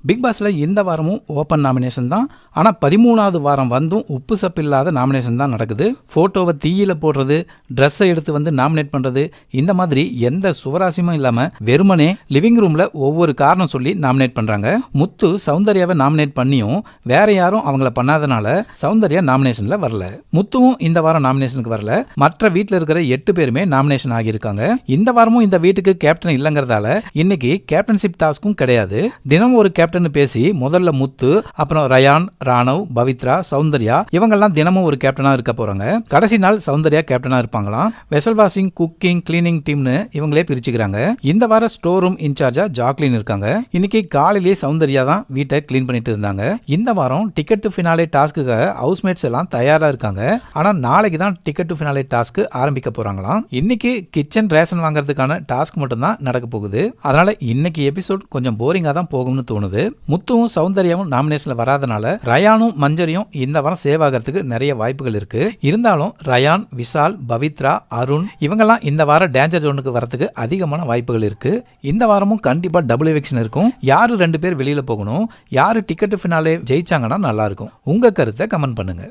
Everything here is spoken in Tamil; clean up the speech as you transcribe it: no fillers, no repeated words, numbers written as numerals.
பிக் பாஸ்ல இந்த வாரமும் ஓப்பன் நாமினேஷன் தான். ஆனால் 13வது வாரம் வந்தும் உப்பு சப்பு இல்லாத நாமினேஷன் தான் நடக்குது. ஃபோட்டோவை தீயில போடுறது, ட்ரெஸ்ஸை எடுத்து வந்து நாமினேட் பண்ணுறது, இந்த மாதிரி எந்த சுவராசியமும் இல்லாமல் வெறுமனே லிவிங் ரூமில் ஒவ்வொரு காரணம் சொல்லி நாமினேட் பண்ணுறாங்க. முத்து சௌந்தர்யாவை நாமினேட் பண்ணியும் வேற யாரும் அவங்கள பண்ணாதனால சௌந்தர்யா நாமினேஷனில் வரல. முத்துவும் இந்த வாரம் நாமினேஷனுக்கு வரல. மற்ற வீட்டில் இருக்கிற 8 பேருமே நாமினேஷன் ஆகியிருக்காங்க. இந்த வாரமும் இந்த வீட்டுக்கு கேப்டன் இல்லைங்கிறதால இன்னைக்கு கேப்டன்ஷிப் டாஸ்க்கும் கிடையாது. தினம் ஒரு கேப்டன் பேசி முதல்ல முத்து, அப்புறம் ரயான், ராணவ், பவித்ரா, சௌந்தர்யா இவங்கெல்லாம் தினமும் ஒரு கேப்டனா இருக்க போறாங்க. கடைசி நாள் சௌந்தர்யா கேப்டனா இருப்பாங்களாம். வெசல் வாஷிங், குக்கிங், கிளீனிங் டீம்னு இவங்களே பிரிச்சுக்கிறாங்க. இந்த வார ஸ்டோர் ரூம் இன்சார்ஜா ஜாக்லின் இருக்காங்க. இன்னைக்கு காலையிலேயே சௌந்தர்யா தான் வீட்டை கிளீன் பண்ணிட்டு இருந்தாங்க. இந்த வாரம் ticket to finale task housemates எல்லாம் தயாரா இருக்காங்க. ஆனா நாளைக்கு தான் டிக்கெட் டு ஃபினாலே டாஸ்க் ஆரம்பிக்க போறாங்களாம். இன்னைக்கு கிச்சன் ரேஷன் வாங்குறதுக்கான டாஸ்க் மட்டும் தான் நடக்க போகுது. அதனால இன்னைக்கு எபிசோட் கொஞ்சம் போரிங்கா தான் போகும்னு தோணுது. முத்துவும் சௌந்தர்யாவும் நாமினேஷன்ல வராதனால ரயானும் மஞ்சரியும் இந்த வாரம் சேவ் ஆகிறதுக்கு நிறைய வாய்ப்புகள் இருக்கு. இருந்தாலும் ரயான், விஷால், பவித்ரா, அருண் இவங்கெல்லாம் இந்த வாரம் டேஞ்சர் ஜோனுக்கு வரதுக்கு அதிகமான வாய்ப்புகள் இருக்கு. இந்த வாரமும் கண்டிப்பா டபுள் எவிக்ஷன் இருக்கும். யாரு 2 பேர் வெளியில போகணும், யாரு டிக்கெட் ஃபினாலே ஜெயிச்சாங்கன்னா நல்லா இருக்கும். உங்க கருத்தை கமெண்ட் பண்ணுங்க.